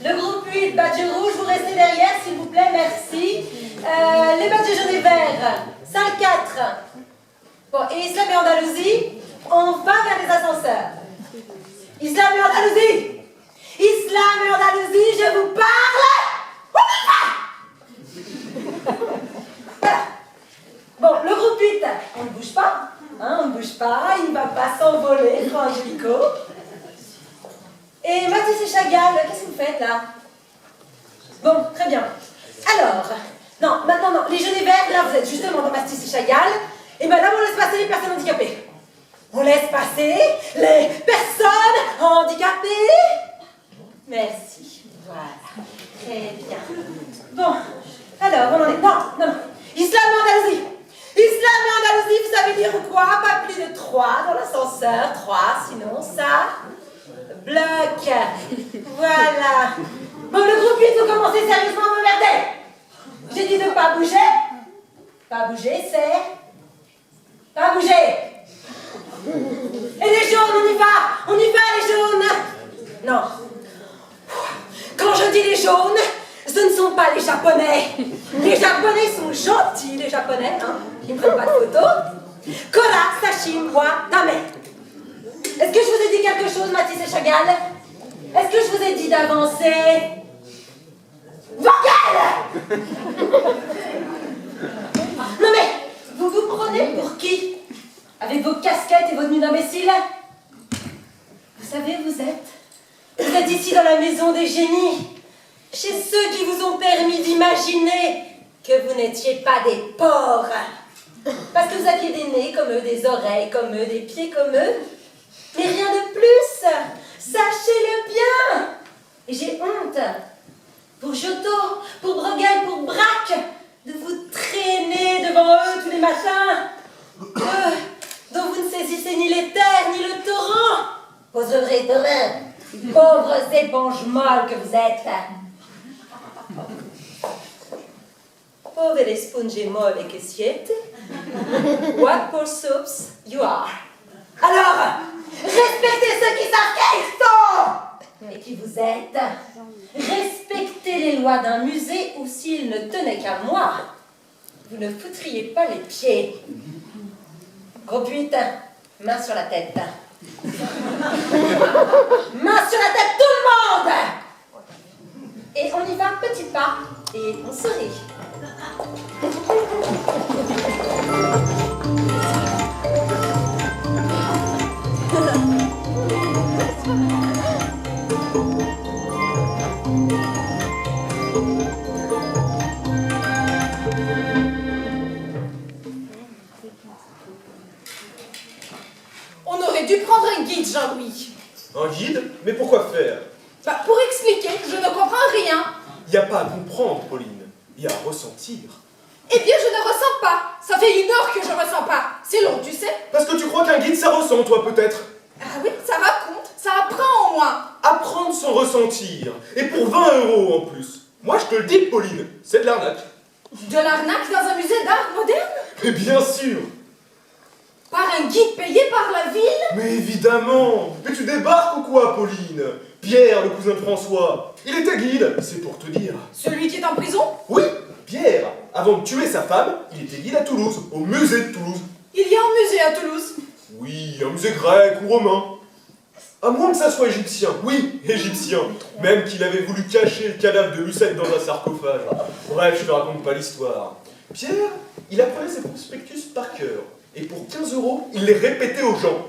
Le groupe 8, badge rouge, vous restez derrière, s'il vous plaît, merci. Les badges jaunes et verts, salle 4. Bon, et Islam et Andalousie, on va vers les ascenseurs. Islam et Andalousie! Islam et Andalousie, je vous parle! On y va! Voilà. Bon, le groupe 8, on ne bouge pas. Hein, on ne bouge pas, il ne va pas s'envoler, Frère Angelico. Et Matisse et Chagall, qu'est-ce que vous faites là? Bon, très bien. Alors, non, maintenant non, les jeunes et verts, là vous êtes justement dans Matisse et Chagall. Et madame, on laisse passer les personnes handicapées. On laisse passer les personnes handicapées. Merci. Voilà. Très bien. Bon, alors, on en est. Non. Islam et Andalousie. Islam et Andalousie, vous savez dire quoi? Pas plus de 3 dans l'ascenseur. 3, sinon ça bloque. Voilà. Bon, le groupe 8, vous commencez sérieusement à m'emmerder. J'ai dit de pas bouger. Pas bouger, c'est... Pas bouger. Et les jaunes, on y va les jaunes. Non. Quand je dis les jaunes, ce ne sont pas les Japonais. Les Japonais sont gentils, les Japonais, hein. Ils ne prennent pas de photos. Kora, Sashim, wa, Dame. Est-ce que je vous ai dit quelque chose, Matisse et Chagall? Est-ce que je vous ai dit d'avancer? Vogel! Non mais, vous vous prenez pour qui? Avec vos casquettes et vos tenues d'imbéciles? Vous savez, vous êtes ici dans la maison des génies, chez ceux qui vous ont permis d'imaginer que vous n'étiez pas des porcs. Parce que vous aviez des nez comme eux, des oreilles comme eux, des pieds comme eux. Mais rien de plus. Sachez-le bien. Et j'ai honte, pour Giotto, pour Bruegel, pour Braque, de vous traîner devant eux tous les matins. Eux, dont vous ne saisissez ni les terres, ni le torrent. Oserez demain, pauvres éponges molles que vous êtes. Povere sponge molle che siete, what poor soups you are. Alors, respectez ceux qui savent qui ils sont et qui vous êtes. Respectez les lois d'un musée où s'ils ne tenaient qu'à moi, vous ne foutriez pas les pieds. Groupe 8, main sur la tête. Main sur la tête, tout le monde. Et on y va petit pas et on sourit. On aurait dû prendre un guide, Jean-Louis. Un guide? Mais pourquoi faire? Pour expliquer, je ne comprends rien. Il n'y a pas à comprendre, Pauline. Il y a à ressentir. Eh bien, je ne ressens pas. Ça fait 1 heure que je ressens pas. C'est long, tu sais. Parce que tu crois qu'un guide, ça ressent, toi, peut-être? Ah oui, ça raconte, ça apprend au moins. Apprendre sans ressentir. Et pour 20 € en plus. Moi, je te le dis, Pauline, c'est de l'arnaque. De l'arnaque dans un musée d'art moderne? Mais bien sûr. Par un guide payé par la ville? Mais évidemment. Mais tu débarques ou quoi, Pauline? Pierre, le cousin de François, il était guide, c'est pour te dire. Celui qui est en prison? Oui, Pierre, avant de tuer sa femme, il était guide à Toulouse, au musée de Toulouse. Il y a un musée à Toulouse. Oui, un musée grec ou romain. À moins que ça soit égyptien. Oui, égyptien. Même qu'il avait voulu cacher le cadavre de Lucette dans un sarcophage. Bref, je te raconte pas l'histoire. Pierre, il apprenait ses prospectus par cœur. Et pour 15 €, il les répétait aux gens.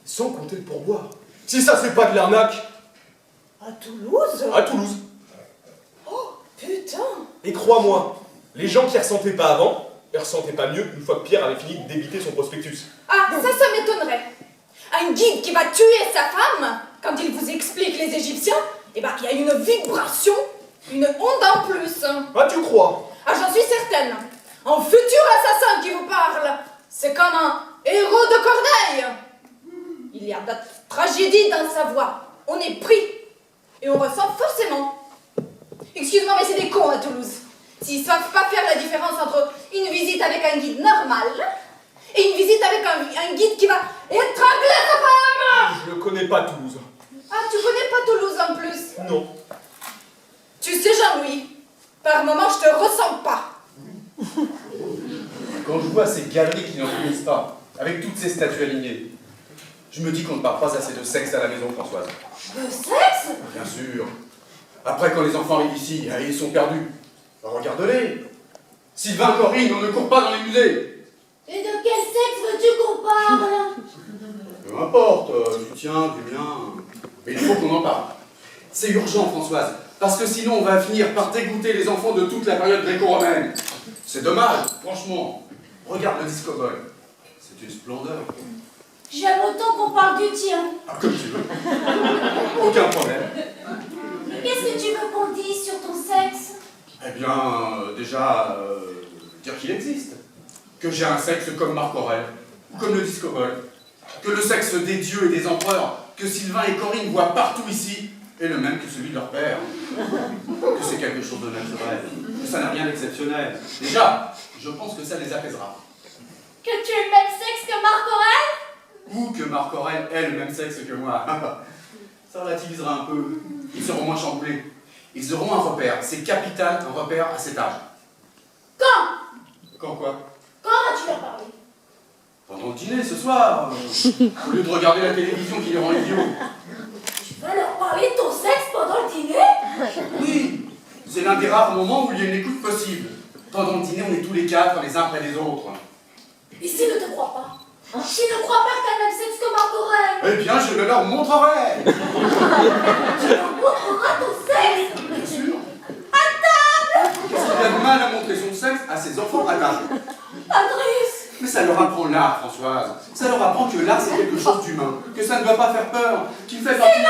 Sans compter le pourboire. Si ça, c'est pas de l'arnaque. À Toulouse? À Toulouse. Oh, putain. Et crois-moi, les gens qui ressentaient pas avant, ils ressentaient pas mieux une fois que Pierre avait fini de débiter son prospectus. Ah, ça m'étonnerait. Un guide qui va tuer sa femme, quand il vous explique les Égyptiens, eh ben, il y a une vibration, une onde en plus. Ah, tu crois? Ah, j'en suis certaine. Un futur assassin qui vous parle, c'est comme un héros de Corneille. Il y a de la tragédie dans sa voix. On est pris et on ressent forcément. Excuse-moi, mais c'est des cons à Toulouse. S'ils savent pas faire la différence entre une visite avec un guide normal et une visite avec un guide qui va étrangler sa femme. Je ne connais pas Toulouse. Ah, tu connais pas Toulouse en plus? Non. Tu sais, Jean-Louis, par moments, je te ressens pas. Quand je vois ces galeries qui n'en finissent pas, avec toutes ces statues alignées, je me dis qu'on ne parle pas assez de sexe à la maison, Françoise. De sexe? Bien sûr. Après, quand les enfants arrivent ici, ils sont perdus. Regarde-les. Sylvain, Corinne, on ne court pas dans les musées. Et de quel sexe veux-tu qu'on parle? Peu importe, du tien, du mien. Mais il faut qu'on en parle. C'est urgent, Françoise, parce que sinon on va finir par dégoûter les enfants de toute la période gréco-romaine. C'est dommage, franchement. Regarde le disco-ball. C'est une splendeur. J'aime autant qu'on parle du tien. Ah, comme tu veux. Aucun problème. Mais qu'est-ce que tu veux qu'on dise sur ton sexe? Eh bien, déjà, dire qu'il existe. Que j'ai un sexe comme Marc Aurèle, ou comme le disco-ball. Que le sexe des dieux et des empereurs, que Sylvain et Corinne voient partout ici, est le même que celui de leur père. Que c'est quelque chose de naturel, que ça n'a rien d'exceptionnel. Déjà, je pense que ça les apaisera. Que tu es le même sexe que Marc Aurèle? Ou que Marc Aurèle ait le même sexe que moi. Ça relativisera un peu. Ils seront moins chamboulés. Ils auront un repère. C'est capital, un repère à cet âge. Quand? Quand quoi? Quand vas-tu leur parler? Pendant le dîner, ce soir. Au lieu de regarder la télévision qui les rend idiots. Tu vas leur parler de ton sexe pendant le dîner? Oui, c'est l'un des rares moments où il y a une écoute possible. Pendant le dîner, on est tous les quatre, les uns après les autres. Et s'ils ne te croient pas? S'ils ne croient pas que t'as le même sexe que Marc Aurèle? Eh bien, je le leur montrerai. Tu leur montreras ton sexe? Bien sûr. À table. Qu'est-ce qu'il y a de mal à montrer son sexe à ses enfants à table? Adresse! Mais ça leur apprend l'art, Françoise. Ça leur apprend que l'art, c'est quelque chose d'humain. Que ça ne doit pas faire peur. Qu'il fait partie...